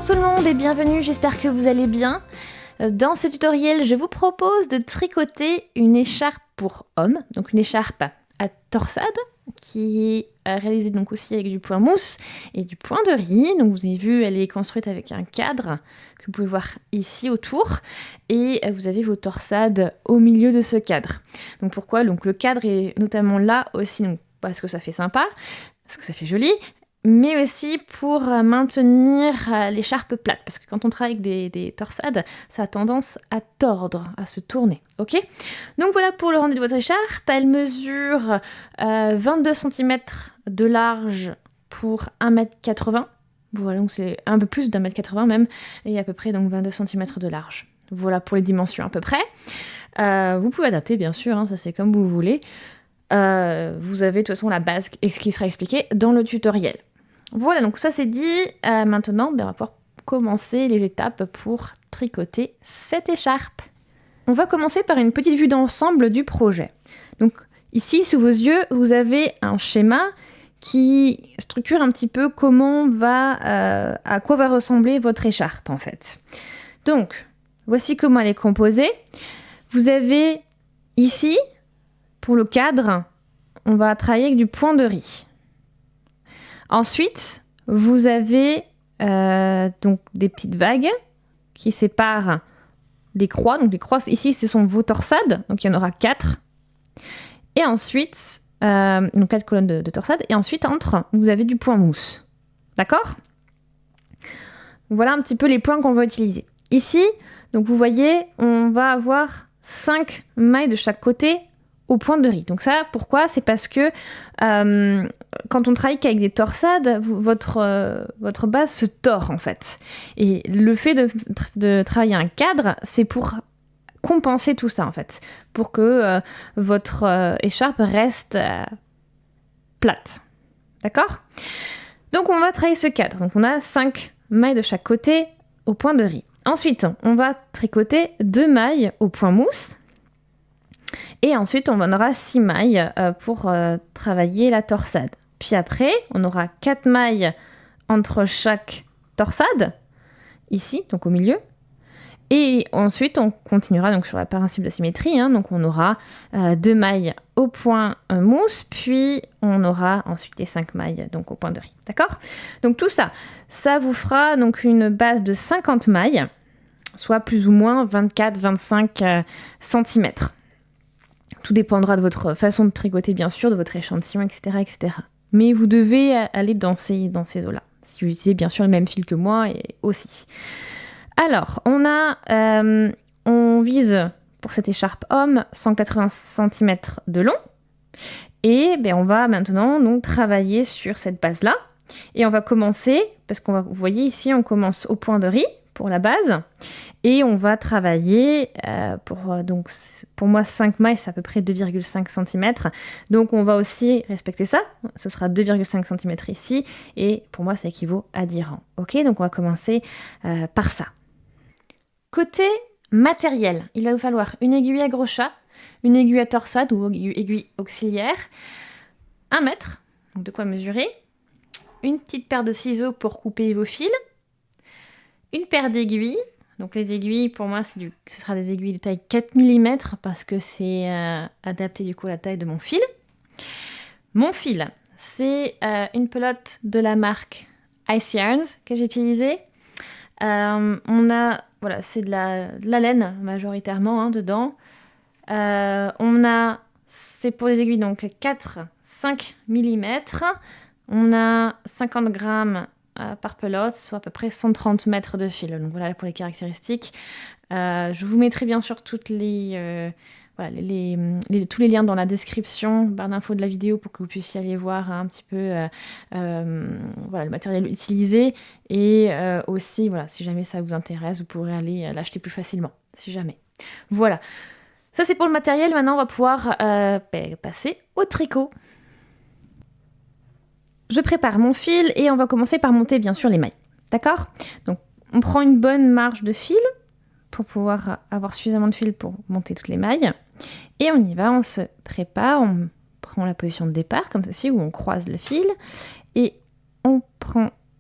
tout le monde et bienvenue, j'espère que vous allez bien. Dans ce tutoriel, je vous propose de tricoter une écharpe pour homme, donc une écharpe à torsade qui est réalisée donc aussi avec du point mousse et du point de riz. Donc vous avez vu, elle est construite avec un cadre que vous pouvez voir ici autour et vous avez vos torsades au milieu de ce cadre. Donc pourquoi? Donc le cadre est notamment là aussi, donc parce que ça fait sympa, parce que ça fait joli, mais aussi pour maintenir l'écharpe plate, parce que quand on travaille avec des torsades, ça a tendance à tordre, à se tourner, ok? Donc voilà pour le rendu de votre écharpe, elle mesure 22 cm de large pour 1,80 m, voilà, donc c'est un peu plus d'1,80 m même, et à peu près donc 22 cm de large. Voilà pour les dimensions à peu près. Vous pouvez adapter bien sûr, hein, ça c'est comme vous voulez. Vous avez de toute façon la base qui sera expliquée dans le tutoriel. Voilà, donc ça c'est dit. Maintenant, on va pouvoir commencer les étapes pour tricoter cette écharpe. On va commencer par une petite vue d'ensemble du projet. Donc ici, sous vos yeux, vous avez un schéma qui structure un petit peu à quoi va ressembler votre écharpe en fait. Donc, voici comment elle est composée. Vous avez ici, pour le cadre, on va travailler avec du point de riz. Ensuite, vous avez donc des petites vagues qui séparent les croix. Donc les croix, ici, ce sont vos torsades. Donc il y en aura 4. Et ensuite, donc 4 colonnes de torsades. Et ensuite, entre, vous avez du point mousse. D'accord? Voilà un petit peu les points qu'on va utiliser. Ici, donc vous voyez, on va avoir 5 mailles de chaque côté au point de riz. Donc ça, pourquoi? C'est parce que quand on travaille qu'avec des torsades, votre base se tord en fait. Et le fait de travailler un cadre, c'est pour compenser tout ça en fait, pour que votre écharpe reste plate. D'accord? Donc on va travailler ce cadre. Donc on a 5 mailles de chaque côté au point de riz. Ensuite, on va tricoter 2 mailles au point mousse. Et ensuite, on en aura 6 mailles pour travailler la torsade. Puis après, on aura 4 mailles entre chaque torsade, ici, donc au milieu. Et ensuite, on continuera donc sur le principe de symétrie. Hein, donc on aura 2 mailles au point mousse, puis on aura ensuite les 5 mailles donc au point de riz. D'accord? Donc tout ça, ça vous fera donc une base de 50 mailles, soit plus ou moins 24-25 cm. Tout dépendra de votre façon de tricoter, bien sûr, de votre échantillon, etc. etc. Mais vous devez aller dans ces eaux-là. Si vous utilisez bien sûr le même fil que moi et aussi. Alors, on vise pour cette écharpe homme 180 cm de long. Et on va maintenant donc travailler sur cette base-là. Et on va commencer, parce vous voyez ici, on commence au point de riz pour la base. Et on va travailler pour moi 5 mailles, c'est à peu près 2,5 cm. Donc on va aussi respecter ça. Ce sera 2,5 cm ici. Et pour moi, ça équivaut à 10 rangs. Ok, donc on va commencer par ça. Côté matériel, il va vous falloir une aiguille à gros chat, une aiguille à torsade ou aiguille auxiliaire, 1 mètre, donc de quoi mesurer, une petite paire de ciseaux pour couper vos fils, une paire d'aiguilles. Donc les aiguilles, pour moi, ce sera des aiguilles de taille 4 mm parce que c'est adapté du coup à la taille de mon fil. Mon fil, c'est une pelote de la marque Ice Yarns que j'ai utilisée. C'est de la laine majoritairement hein, dedans. C'est pour des aiguilles donc 4-5 mm. On a 50 grammes par pelote, soit à peu près 130 mètres de fil. Donc voilà pour les caractéristiques. Je vous mettrai bien sûr tous les liens dans la description, barre d'infos de la vidéo pour que vous puissiez aller voir un petit peu le matériel utilisé. Et aussi, si jamais ça vous intéresse, vous pourrez aller l'acheter plus facilement, si jamais. Voilà. Ça c'est pour le matériel. Maintenant, on va pouvoir passer au tricot. Je prépare mon fil et on va commencer par monter bien sûr les mailles. D'accord? Donc on prend une bonne marge de fil pour pouvoir avoir suffisamment de fil pour monter toutes les mailles. Et on y va, on se prépare, on prend la position de départ comme ceci où on croise le fil et on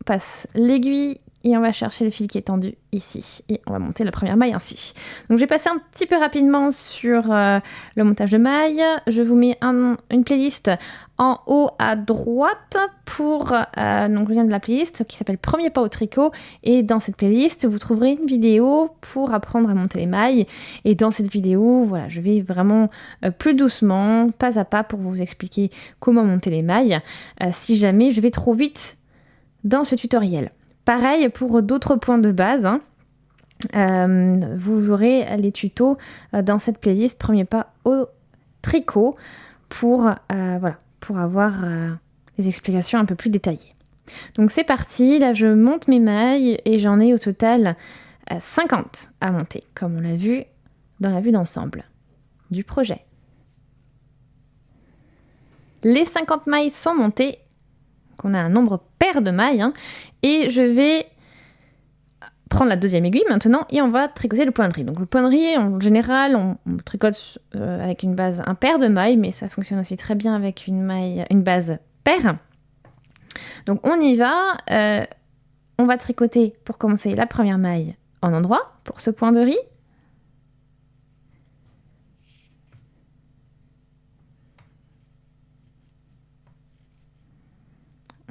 passe l'aiguille et on va chercher le fil qui est tendu ici et on va monter la première maille ainsi. Donc je vais passer un petit peu rapidement sur le montage de mailles. Je vous mets une playlist en haut à droite pour donc le lien de la playlist qui s'appelle Premier pas au tricot, et dans cette playlist vous trouverez une vidéo pour apprendre à monter les mailles, et dans cette vidéo voilà, je vais vraiment plus doucement, pas à pas, pour vous expliquer comment monter les mailles si jamais je vais trop vite dans ce tutoriel. Pareil pour d'autres points de base, hein. Vous aurez les tutos dans cette playlist Premier pas au tricot pour avoir des explications un peu plus détaillées. Donc c'est parti, là je monte mes mailles et j'en ai au total 50 à monter, comme on l'a vu dans la vue d'ensemble du projet. Les 50 mailles sont montées, donc on a un nombre pair de mailles, hein, et je vais prendre la deuxième aiguille maintenant et on va tricoter le point de riz. Donc le point de riz, en général, on tricote avec une base impaire de mailles, mais ça fonctionne aussi très bien avec une base paire. Donc on y va. On va tricoter pour commencer la première maille en endroit pour ce point de riz.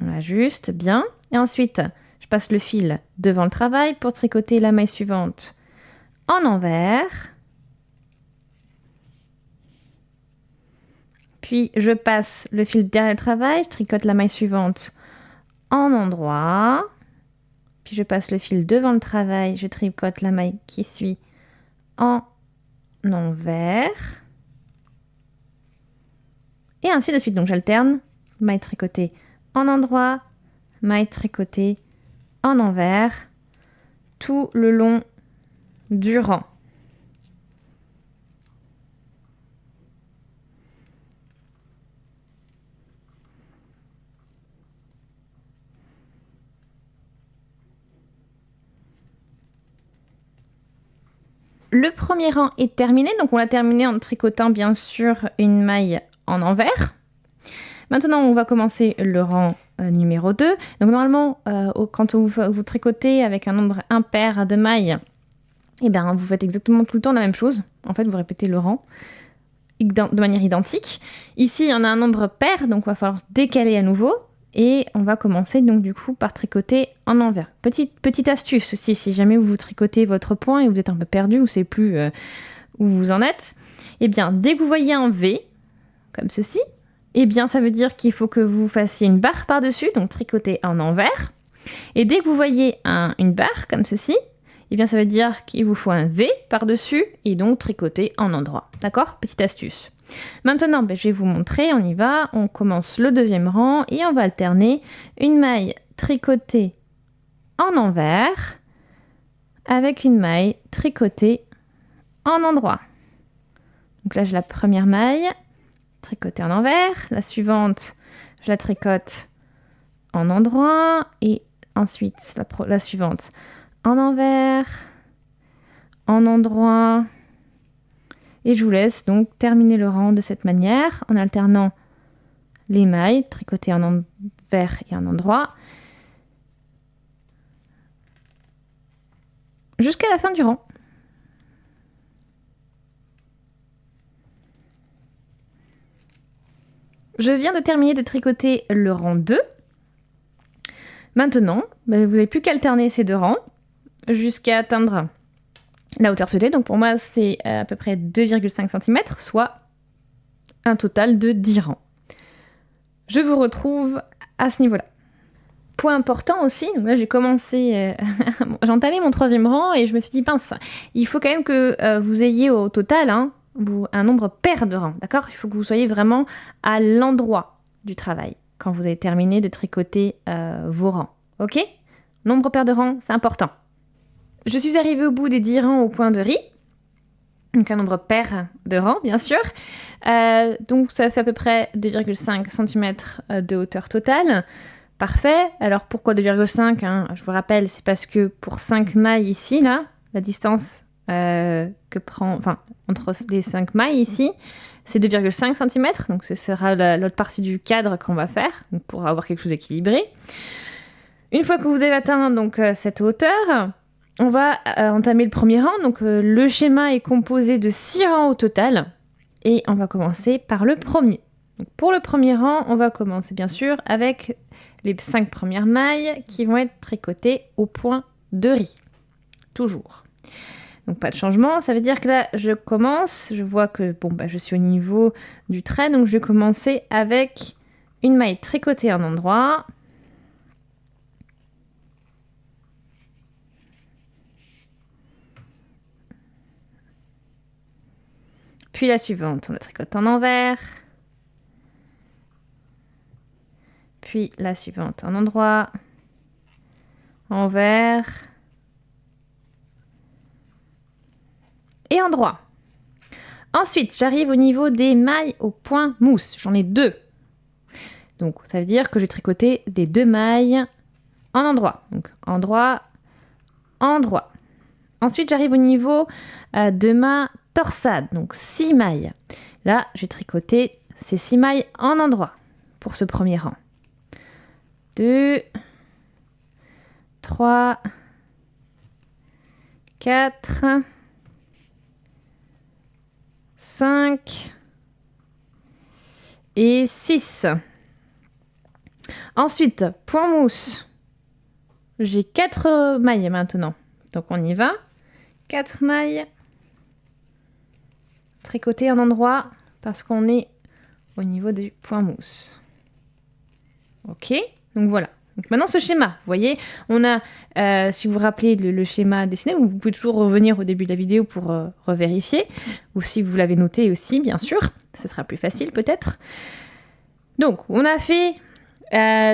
On ajuste bien. Et ensuite, je passe le fil devant le travail pour tricoter la maille suivante en envers. Puis je passe le fil derrière le travail, je tricote la maille suivante en endroit. Puis je passe le fil devant le travail, je tricote la maille qui suit en envers. Et ainsi de suite. Donc j'alterne maille tricotée en endroit, maille tricotée en envers, tout le long du rang. Le premier rang est terminé, donc on l'a terminé en tricotant bien sûr une maille en envers. Maintenant, on va commencer le rang numéro 2. Donc normalement, quand vous tricotez avec un nombre impair de mailles, eh bien, vous faites exactement tout le temps la même chose. En fait, vous répétez le rang de manière identique. Ici, il y en a un nombre pair, donc il va falloir décaler à nouveau. Et on va commencer donc du coup par tricoter en envers. Petite astuce aussi, si jamais vous tricotez votre point et vous êtes un peu perdu, vous ne savez plus où vous en êtes, eh bien, dès que vous voyez un V, comme ceci, eh bien, ça veut dire qu'il faut que vous fassiez une barre par-dessus, donc tricoter en envers. Et dès que vous voyez une barre comme ceci, eh bien, ça veut dire qu'il vous faut un V par-dessus et donc tricoter en endroit. D'accord ? Petite astuce. Maintenant, je vais vous montrer, on y va. On commence le deuxième rang et on va alterner une maille tricotée en envers avec une maille tricotée en endroit. Donc là, j'ai la première maille tricotée en envers, la suivante, je la tricote en endroit et ensuite la suivante en envers, en endroit, et je vous laisse donc terminer le rang de cette manière en alternant les mailles tricotées en envers et en endroit jusqu'à la fin du rang. Je viens de terminer de tricoter le rang 2. Maintenant, vous n'avez plus qu'à alterner ces deux rangs jusqu'à atteindre la hauteur souhaitée. Donc pour moi, c'est à peu près 2,5 cm, soit un total de 10 rangs. Je vous retrouve à ce niveau-là. Point important aussi, donc là j'ai commencé, j'ai entamé mon troisième rang et je me suis dit, pince, il faut quand même que vous ayez au total un nombre pair de rangs, d'accord ? Il faut que vous soyez vraiment à l'endroit du travail quand vous avez terminé de tricoter vos rangs, ok ? Nombre pair de rangs, c'est important. Je suis arrivée au bout des 10 rangs au point de riz, donc un nombre pair de rangs, bien sûr. Donc ça fait à peu près 2,5 cm de hauteur totale. Parfait. Alors pourquoi 2,5 ? Je vous rappelle, c'est parce que pour 5 mailles ici, là, la distance entre les 5 mailles ici, c'est 2,5 cm. Donc ce sera l'autre partie du cadre qu'on va faire, donc pour avoir quelque chose d'équilibré. Une fois que vous avez atteint donc cette hauteur, on va entamer le premier rang. Donc le schéma est composé de 6 rangs au total. Et on va commencer par le premier. Donc, pour le premier rang, on va commencer bien sûr avec les 5 premières mailles qui vont être tricotées au point de riz. Toujours. Donc pas de changement, ça veut dire que là je commence, je vois que je suis au niveau du trait, donc je vais commencer avec une maille tricotée en endroit. Puis la suivante, on la tricote en envers. Puis la suivante en endroit, envers et endroit. Ensuite, j'arrive au niveau des mailles au point mousse. J'en ai 2. Donc ça veut dire que je vais tricoter des 2 mailles en endroit. Donc endroit, endroit. Ensuite, j'arrive au niveau de ma torsade. Donc 6 mailles. Là, je vais tricoter ces 6 mailles en endroit pour ce premier rang. 2, 3, 4, 5 et 6. Ensuite, point mousse. J'ai 4 mailles maintenant. Donc on y va. 4 mailles tricotées en endroit parce qu'on est au niveau du point mousse. Ok, donc voilà. Donc maintenant ce schéma, vous voyez, on a, si vous vous rappelez le schéma dessiné, vous pouvez toujours revenir au début de la vidéo pour revérifier, ou si vous l'avez noté aussi, bien sûr, ce sera plus facile peut-être. Donc on a fait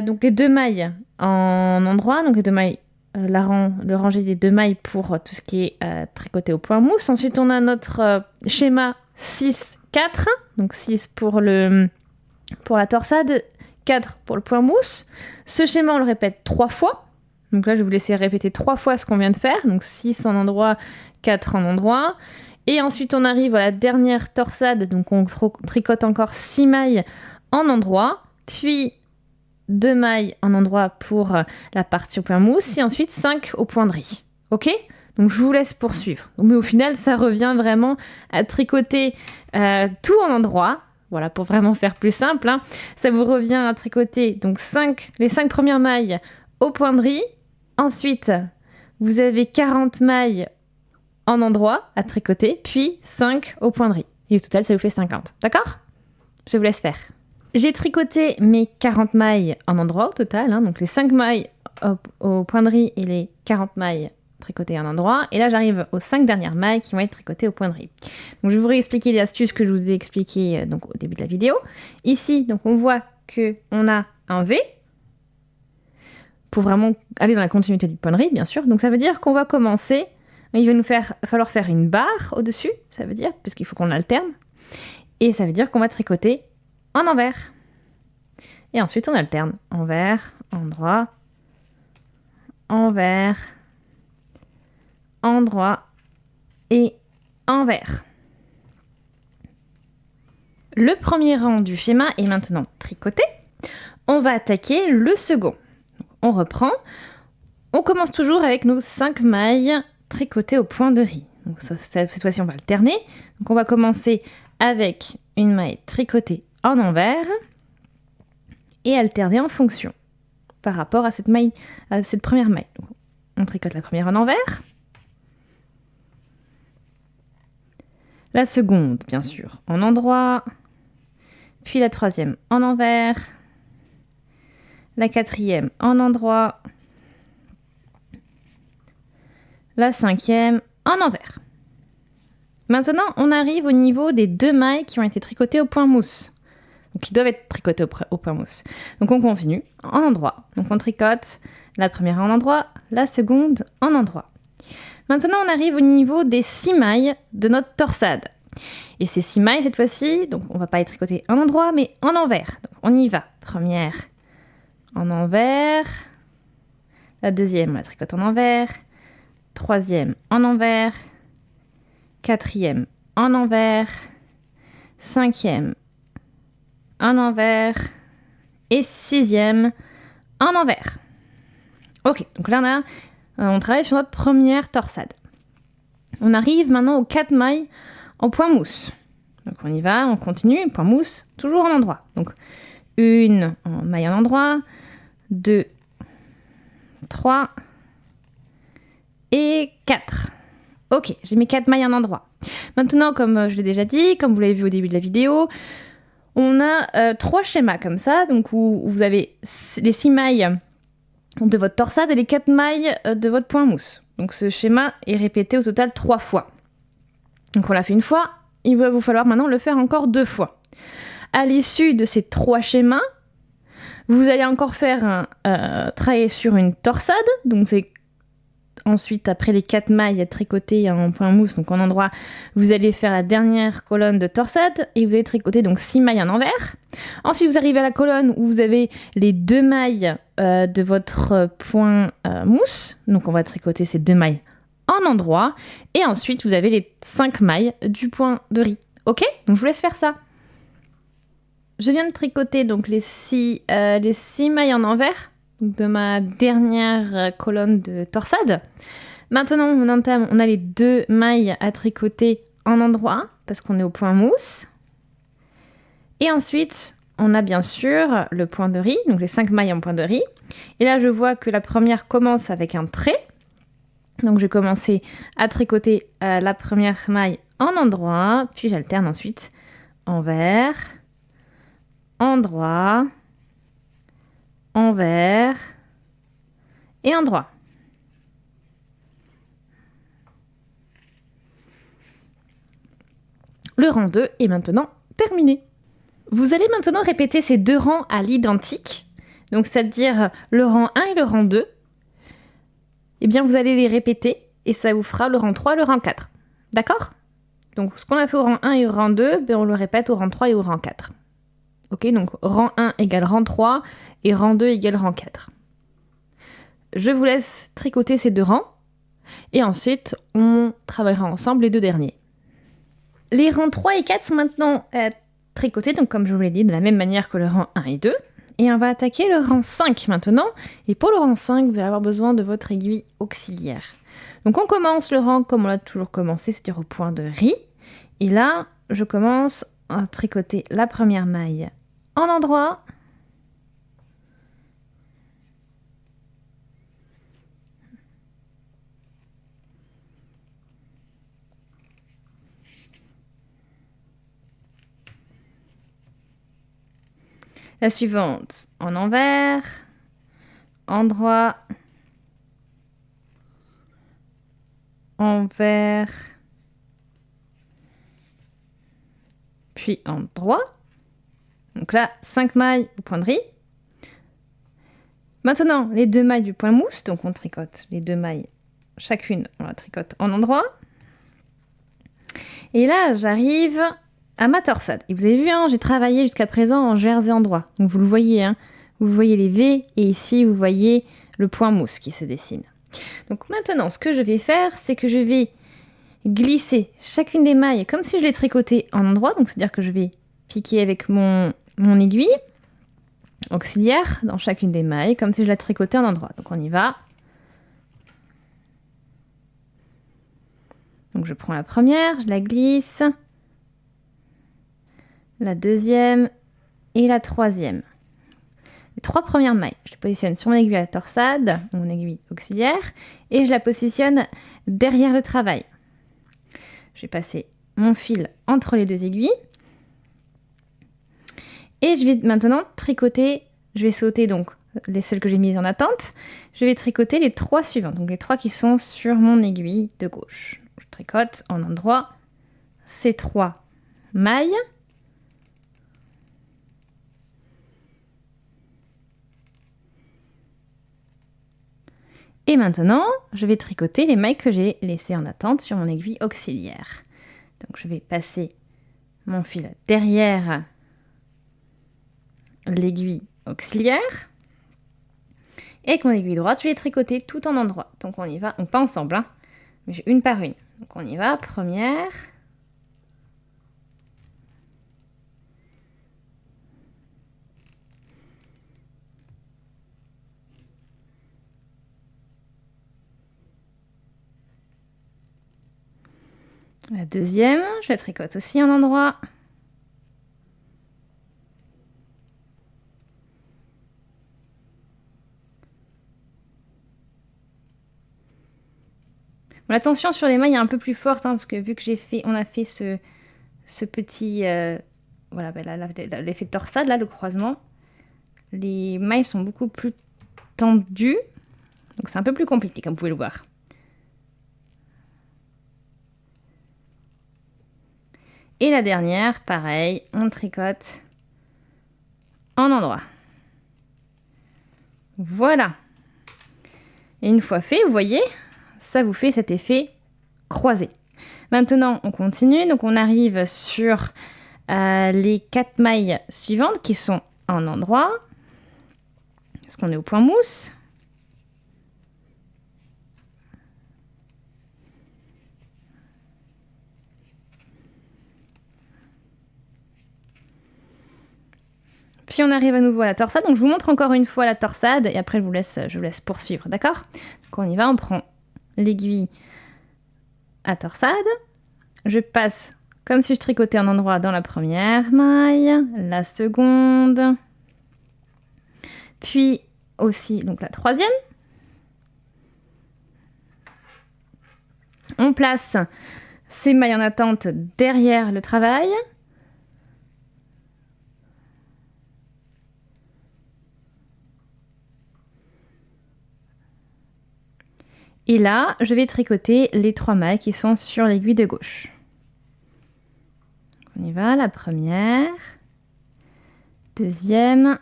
donc les 2 mailles en endroit, donc les 2 mailles, le rangé des 2 mailles pour tout ce qui est tricoté au point mousse. Ensuite on a notre schéma 6-4, donc 6 pour la torsade, 4 pour le point mousse. Ce schéma, on le répète 3 fois. Donc là, je vais vous laisser répéter 3 fois ce qu'on vient de faire. Donc 6 en endroit, 4 en endroit. Et ensuite, on arrive à la dernière torsade. Donc on tricote encore 6 mailles en endroit. Puis 2 mailles en endroit pour la partie au point mousse. Et ensuite 5 au point de riz. Ok ? Donc je vous laisse poursuivre. Mais au final, ça revient vraiment à tricoter tout en endroit. Voilà, pour vraiment faire plus simple, hein. Ça vous revient à tricoter donc les 5 premières mailles au point de riz. Ensuite, vous avez 40 mailles en endroit à tricoter, puis 5 au point de riz. Et au total, ça vous fait 50. D'accord ? Je vous laisse faire. J'ai tricoté mes 40 mailles en endroit au total, hein, donc les 5 mailles au point de riz et les 40 mailles tricotées en endroit. Et là, j'arrive aux 5 dernières mailles qui vont être tricotées au point de riz. Donc, je vais vous réexpliquer les astuces que je vous ai expliquées donc, au début de la vidéo. Ici, donc, on voit qu'on a un V pour vraiment aller dans la continuité du point de riz, bien sûr. Donc, ça veut dire qu'on va commencer. Il va falloir faire une barre au-dessus, ça veut dire, puisqu'il faut qu'on alterne. Et ça veut dire qu'on va tricoter en envers. Et ensuite, on alterne envers, endroit, envers, endroit et envers. Le premier rang du schéma est maintenant tricoté. On va attaquer le second. On reprend. On commence toujours avec nos 5 mailles tricotées au point de riz. Donc, cette fois-ci, on va alterner. Donc, on va commencer avec une maille tricotée en envers et alterner en fonction par rapport à cette première maille. Donc, on tricote la première en envers. La seconde, bien sûr, en endroit. Puis la troisième en envers. La quatrième en endroit. La cinquième en envers. Maintenant, on arrive au niveau des 2 mailles qui ont été tricotées au point mousse. Donc, qui doivent être tricotées au point mousse. Donc, on continue en endroit. Donc, on tricote la première en endroit, la seconde en endroit. Maintenant, on arrive au niveau des 6 mailles de notre torsade. Et ces 6 mailles, cette fois-ci, donc on va pas les tricoter en endroit, mais en envers. Donc, on y va. Première en envers. La deuxième, on la tricote en envers. Troisième en envers. Quatrième en envers. Cinquième en envers. Et 6e en envers. Ok, donc là on travaille sur notre première torsade. On arrive maintenant aux 4 mailles en point mousse. Donc on y va, on continue, point mousse, toujours en endroit. Donc une maille en endroit, 2, 3 et 4. Ok, j'ai mes 4 mailles en endroit. Maintenant, comme je l'ai déjà dit, comme vous l'avez vu au début de la vidéo, on a 3 schémas comme ça, donc où vous avez les 6 mailles de votre torsade et les 4 mailles de votre point mousse. Donc ce schéma est répété au total 3 fois. Donc on l'a fait une fois, il va vous falloir maintenant le faire encore 2 fois. À l'issue de ces 3 schémas, vous allez encore faire travailler sur une torsade, donc c'est ensuite après les 4 mailles tricotées en point mousse, donc en endroit, vous allez faire la dernière colonne de torsade et vous allez tricoter donc 6 mailles en envers. Ensuite vous arrivez à la colonne où vous avez les 2 mailles de votre point mousse, donc on va tricoter ces 2 mailles en endroit et ensuite vous avez les 5 mailles du point de riz. Ok, donc je vous laisse faire ça. Je viens de tricoter donc les 6 mailles en envers donc de ma dernière colonne de torsade. Maintenant, on a les 2 mailles à tricoter en endroit parce qu'on est au point mousse. Et ensuite, on a bien sûr le point de riz, donc les 5 mailles en point de riz. Et là, je vois que la première commence avec un trait. Donc, je vais commencer à tricoter la première maille en endroit, puis j'alterne ensuite envers, endroit, envers et endroit. Le rang 2 est maintenant terminé. Vous allez maintenant répéter ces 2 rangs à l'identique, donc c'est-à-dire le rang 1 et le rang 2. Eh bien, vous allez les répéter et ça vous fera le rang 3 et le rang 4. D'accord? Donc, ce qu'on a fait au rang 1 et au rang 2, ben, on le répète au rang 3 et au rang 4. Ok, donc rang 1 égale rang 3 et rang 2 égale rang 4. Je vous laisse tricoter ces 2 rangs et ensuite, on travaillera ensemble les 2 derniers. Les rangs 3 et 4 sont maintenant tricotés, donc comme je vous l'ai dit, de la même manière que le rang 1 et 2. Et on va attaquer le rang 5 maintenant. Et pour le rang 5, vous allez avoir besoin de votre aiguille auxiliaire. Donc on commence le rang comme on l'a toujours commencé, c'est-à-dire au point de riz. Et là, je commence à tricoter la première maille en endroit. La suivante en envers, endroit, envers, puis endroit. Donc là, 5 mailles au point de riz. Maintenant, les 2 mailles du point mousse, donc on tricote les 2 mailles, chacune, on la tricote en endroit. Et là, j'arrive à ma torsade. Et vous avez vu, hein, j'ai travaillé jusqu'à présent en jersey endroit. Donc vous le voyez, hein, vous voyez les V et ici vous voyez le point mousse qui se dessine. Donc maintenant, ce que je vais faire, c'est que je vais glisser chacune des mailles comme si je les tricotais en endroit. Donc c'est-à-dire que je vais piquer avec mon aiguille auxiliaire dans chacune des mailles, comme si je la tricotais en endroit. Donc on y va. Donc je prends la première, je la glisse, la deuxième et la troisième. Les 3 premières mailles, je les positionne sur mon aiguille à torsade, mon aiguille auxiliaire, et je la positionne derrière le travail. Je vais passer mon fil entre les 2 aiguilles. Et je vais maintenant tricoter, je vais sauter donc les celles que j'ai mises en attente. Je vais tricoter les 3 suivantes, donc les 3 qui sont sur mon aiguille de gauche. Je tricote en endroit ces 3 mailles. Et maintenant, je vais tricoter les mailles que j'ai laissées en attente sur mon aiguille auxiliaire. Donc je vais passer mon fil derrière l'aiguille auxiliaire. Et avec mon aiguille droite, je vais tricoter tout en endroit. Donc on y va, pas ensemble, hein, mais une par une. Donc on y va, première. La deuxième, je la tricote aussi en endroit. Bon, la tension sur les mailles est un peu plus forte, hein, parce que vu que on a fait ce petit, voilà, l'effet de torsade, là, le croisement, les mailles sont beaucoup plus tendues, donc c'est un peu plus compliqué, comme vous pouvez le voir. Et la dernière, pareil, on tricote en endroit. Voilà. Et une fois fait, vous voyez, ça vous fait cet effet croisé. Maintenant, on continue. Donc, on arrive sur les 4 mailles suivantes qui sont en endroit. Est-ce qu'on est au point mousse? Puis on arrive à nouveau à la torsade. Donc je vous montre encore une fois la torsade et après je vous laisse poursuivre, d'accord? Donc on y va, on prend l'aiguille à torsade. Je passe comme si je tricotais en endroit dans la première maille, la seconde, puis aussi donc la troisième. On place ces mailles en attente derrière le travail. Et là, je vais tricoter les 3 mailles qui sont sur l'aiguille de gauche. On y va, la première, deuxième,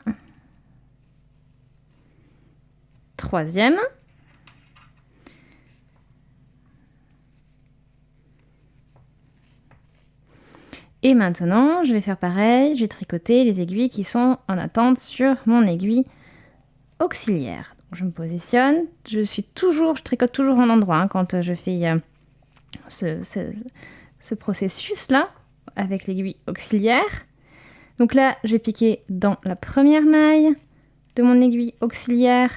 troisième. Et maintenant, je vais faire pareil, je vais tricoter les aiguilles qui sont en attente sur mon aiguille auxiliaire. Donc, je me positionne, je tricote toujours en endroit hein, quand je fais ce processus-là avec l'aiguille auxiliaire. Donc là, je vais piquer dans la première maille de mon aiguille auxiliaire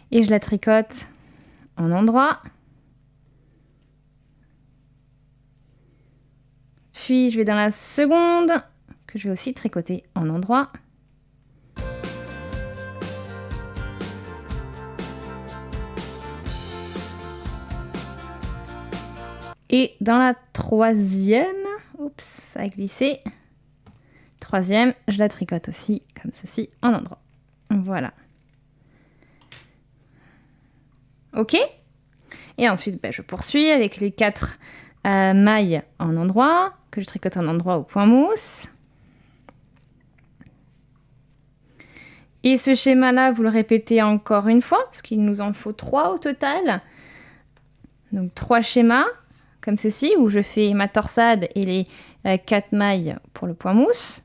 et je la tricote en endroit. Puis je vais dans la seconde, que je vais aussi tricoter en endroit. Et dans la troisième, oups, ça a glissé. Troisième, je la tricote aussi, comme ceci, en endroit. Voilà. Ok? Et ensuite, je poursuis avec les 4 mailles en endroit, que je tricote en endroit au point mousse. Et ce schéma-là, vous le répétez encore une fois, parce qu'il nous en faut 3 au total. Donc 3 schémas, comme ceci, où je fais ma torsade et les 4 mailles pour le point mousse.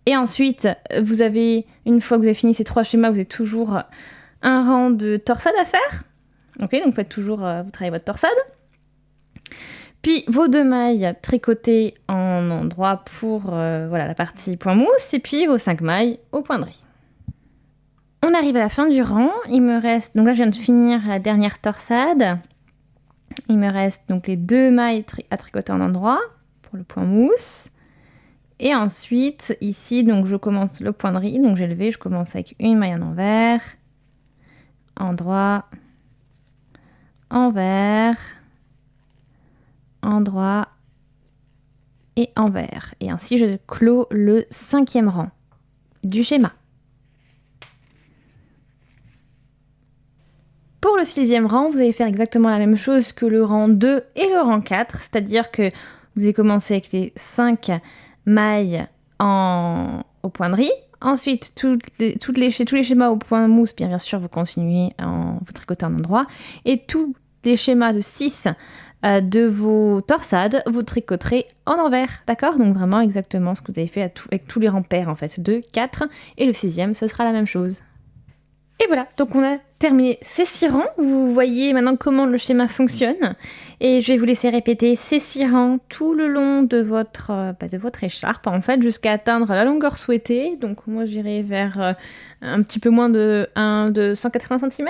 Et ensuite, une fois que vous avez fini ces 3 schémas, vous avez toujours un rang de torsade à faire. Ok, donc vous travaillez votre torsade. Puis vos 2 mailles tricotées en endroit pour la partie point mousse, et puis vos 5 mailles au point de riz. On arrive à la fin du rang. Il me reste, donc là je viens de finir la dernière torsade. Il me reste donc les 2 mailles à tricoter en endroit pour le point mousse. Et ensuite, ici, donc je commence le point de riz. Donc j'ai levé, je commence avec une maille en envers, endroit, envers, endroit et envers. Et ainsi, je clôt le 5e rang du schéma. Pour le 6e rang, vous allez faire exactement la même chose que le rang 2 et le rang 4, c'est-à-dire que vous allez commencer avec les 5 mailles au point de riz. Ensuite, tous les schémas au point de mousse, bien sûr, vous continuez vous tricotez en endroit. Et tous les schémas de 6 de vos torsades, vous tricoterez en envers, d'accord? Donc vraiment exactement ce que vous avez fait avec tous les rangs pairs, en fait, 2, 4, et le 6e, ce sera la même chose. Et voilà, donc on a terminé ces 6 rangs. Vous voyez maintenant comment le schéma fonctionne. Et je vais vous laisser répéter ces 6 rangs tout le long de votre écharpe, en fait, jusqu'à atteindre la longueur souhaitée. Donc moi, j'irai vers un petit peu moins de 180 cm.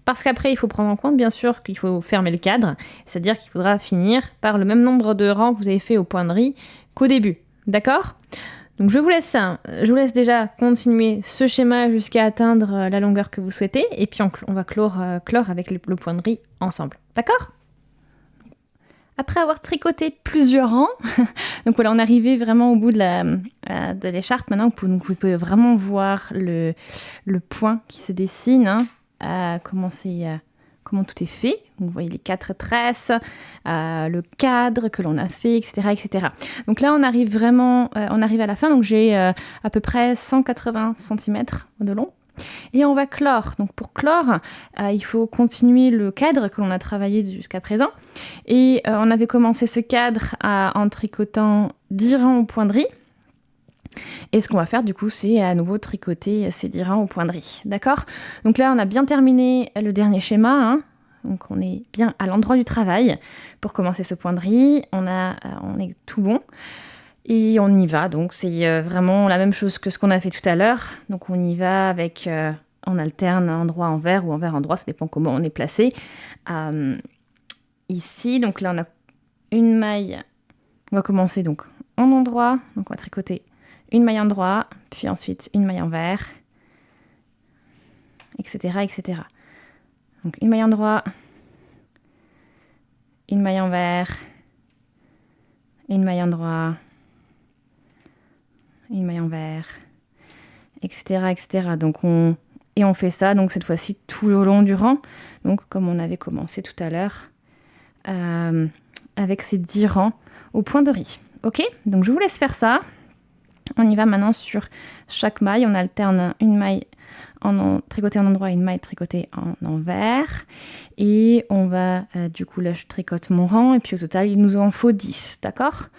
Parce qu'après, il faut prendre en compte, bien sûr, qu'il faut fermer le cadre. C'est-à-dire qu'il faudra finir par le même nombre de rangs que vous avez fait au point de riz qu'au début. D'accord ? Donc je vous laisse déjà continuer ce schéma jusqu'à atteindre la longueur que vous souhaitez, et puis on va clore avec le point de riz ensemble. D'accord ? Après avoir tricoté plusieurs rangs, donc voilà, on est arrivé vraiment au bout de l'écharpe. Maintenant, vous pouvez vraiment voir le point qui se dessine, comment tout est fait. Vous voyez les 4 tresses, le cadre que l'on a fait, etc., etc. Donc là, on arrive à la fin. Donc j'ai à peu près 180 cm de long. Et on va clore. Donc pour clore, il faut continuer le cadre que l'on a travaillé jusqu'à présent. Et on avait commencé ce cadre en tricotant 10 rangs au point de riz. Et ce qu'on va faire du coup, c'est à nouveau tricoter ces 10 rangs au point de riz. D'accord ? Donc là, on a bien terminé le dernier schéma. Donc on est bien à l'endroit du travail pour commencer ce point de riz. On est tout bon. Et on y va. Donc c'est vraiment la même chose que ce qu'on a fait tout à l'heure. Donc on y va avec... on alterne endroit envers ou envers endroit. Ça dépend comment on est placé. Ici, donc là on a une maille. On va commencer donc en endroit. Donc on va tricoter une maille endroit, puis ensuite une maille envers, etc., etc. Donc une maille endroit, une maille envers, une maille endroit, une maille envers, etc., etc. Donc on fait ça donc cette fois-ci tout le long du rang. Donc comme on avait commencé tout à l'heure avec ces 10 rangs au point de riz. Ok, donc je vous laisse faire ça. On y va maintenant sur chaque maille. On alterne une maille tricotée en endroit et une maille tricotée en envers. Et on va, du coup, là, je tricote mon rang. Et puis au total, il nous en faut 10. D'accord ?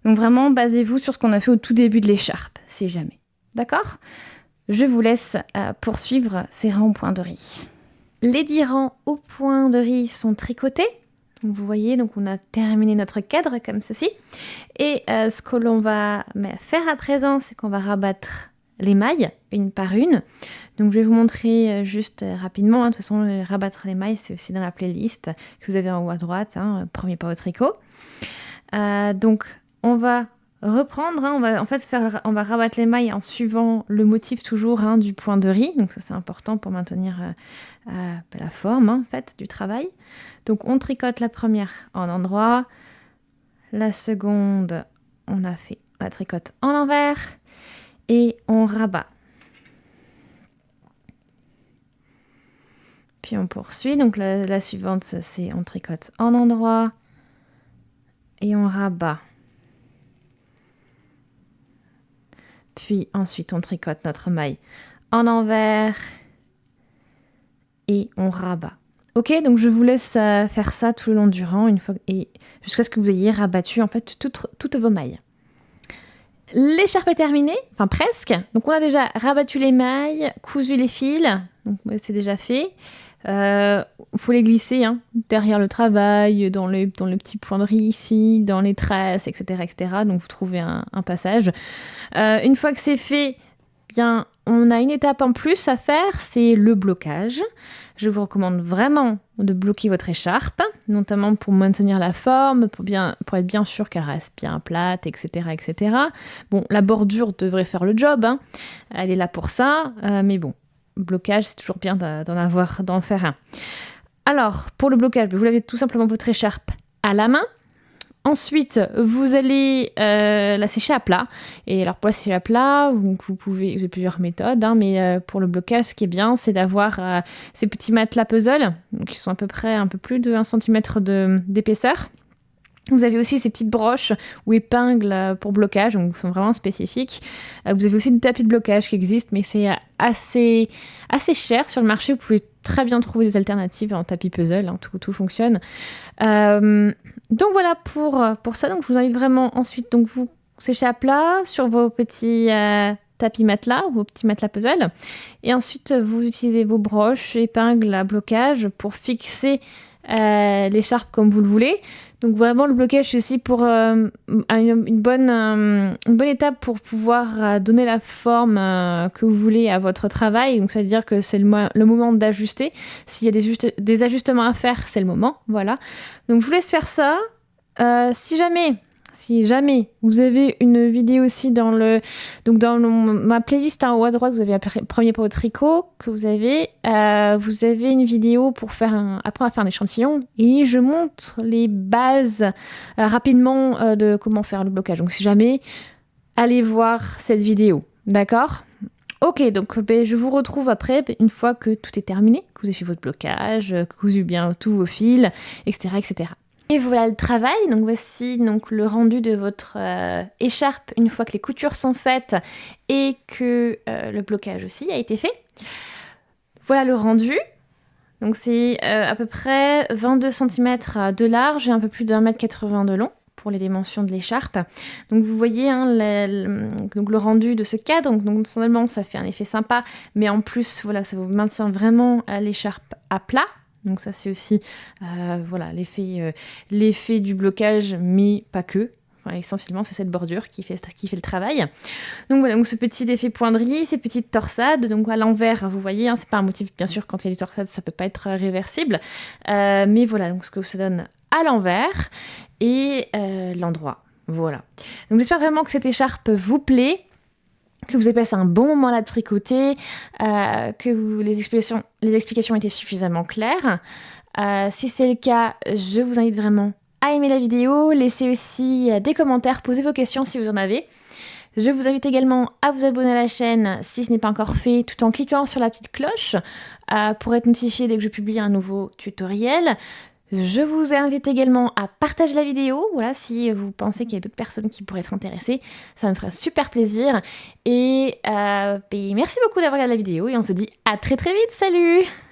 Donc vraiment, basez-vous sur ce qu'on a fait au tout début de l'écharpe, si jamais. D'accord ? Je vous laisse poursuivre ces rangs au point de riz. Les 10 rangs au point de riz sont tricotés. Donc vous voyez, donc on a terminé notre cadre comme ceci. Et ce que l'on va faire à présent, c'est qu'on va rabattre les mailles une par une. Donc je vais vous montrer juste rapidement. De toute façon, rabattre les mailles, c'est aussi dans la playlist que vous avez en haut à droite, premier pas au tricot. Donc on va reprendre, on va rabattre les mailles en suivant le motif toujours du point de riz. Donc ça c'est important pour maintenir la forme en fait du travail. Donc on tricote la première en endroit, la seconde on la tricote en envers et on rabat. Puis on poursuit, donc la suivante c'est on tricote en endroit et on rabat. Puis ensuite on tricote notre maille en envers et on rabat. Ok, donc je vous laisse faire ça tout le long du rang jusqu'à ce que vous ayez rabattu en fait toutes vos mailles. L'écharpe est terminée, enfin presque. Donc on a déjà rabattu les mailles, cousu les fils, donc c'est déjà fait. Faut les glisser derrière le travail, dans le petit point de riz ici, dans les tresses, etc., etc. Donc vous trouvez un passage. Une fois que c'est fait, bien on a une étape en plus à faire, c'est le blocage. Je vous recommande vraiment de bloquer votre écharpe, notamment pour maintenir la forme, pour être bien sûr qu'elle reste bien plate, etc., etc. Bon, la bordure devrait faire le job, elle est là pour ça, mais bon, blocage, c'est toujours bien d'en faire un. Alors, pour le blocage, vous lavez tout simplement votre écharpe à la main. Ensuite, vous allez la sécher à plat. Et alors pour la sécher à plat, vous avez plusieurs méthodes, mais pour le blocage, ce qui est bien, c'est d'avoir ces petits matelas puzzle, qui sont à peu près un peu plus de 1 cm d'épaisseur. Vous avez aussi ces petites broches ou épingles pour blocage, donc qui sont vraiment spécifiques. Vous avez aussi des tapis de blocage qui existent, mais c'est assez cher sur le marché. Vous pouvez très bien trouver des alternatives en tapis puzzle, tout fonctionne. Donc voilà pour ça. Donc je vous invite vraiment ensuite, donc vous séchez à plat sur vos petits tapis matelas, vos petits matelas puzzle. Et ensuite, vous utilisez vos broches, épingles à blocage pour fixer l'écharpe comme vous le voulez. Donc vraiment, le blocage, c'est aussi pour une bonne étape pour pouvoir donner la forme que vous voulez à votre travail. Donc ça veut dire que c'est le moment d'ajuster. S'il y a des ajustements à faire, c'est le moment. Voilà. Donc je vous laisse faire ça. Si jamais vous avez une vidéo aussi dans ma playlist en haut à droite, vous avez un premier pot de tricot que vous avez une vidéo pour apprendre à faire un échantillon et je montre les bases rapidement de comment faire le blocage. Donc si jamais, allez voir cette vidéo, d'accord ? Ok, donc je vous retrouve après, une fois que tout est terminé, que vous avez fait votre blocage, que vous avez bien tous vos fils, etc., etc. Et voilà le travail, donc voici donc le rendu de votre écharpe une fois que les coutures sont faites et que le blocage aussi a été fait. Voilà le rendu, donc c'est à peu près 22 cm de large et un peu plus d'1,80 m de long pour les dimensions de l'écharpe. Donc vous voyez donc le rendu de ce cadre, donc non seulement ça fait un effet sympa, mais en plus voilà, ça vous maintient vraiment l'écharpe à plat. Donc ça c'est aussi voilà, l'effet du blocage, mais pas que. Enfin, essentiellement c'est cette bordure qui fait le travail. Donc voilà, donc ce petit effet poindrie, ces petites torsades, donc à l'envers, vous voyez, hein, c'est pas un motif, bien sûr, quand il y a des torsades, ça peut pas être réversible. Mais voilà, donc ce que ça donne à l'envers et l'endroit. Voilà. Donc j'espère vraiment que cette écharpe vous plaît, que vous avez passé un bon moment là de tricoter, que les explications étaient suffisamment claires. Si c'est le cas, je vous invite vraiment à aimer la vidéo, laissez aussi des commentaires, posez vos questions si vous en avez. Je vous invite également à vous abonner à la chaîne si ce n'est pas encore fait, tout en cliquant sur la petite cloche pour être notifié dès que je publie un nouveau tutoriel. Je vous invite également à partager la vidéo, voilà, si vous pensez qu'il y a d'autres personnes qui pourraient être intéressées, ça me ferait super plaisir. Et merci beaucoup d'avoir regardé la vidéo et on se dit à très très vite, salut!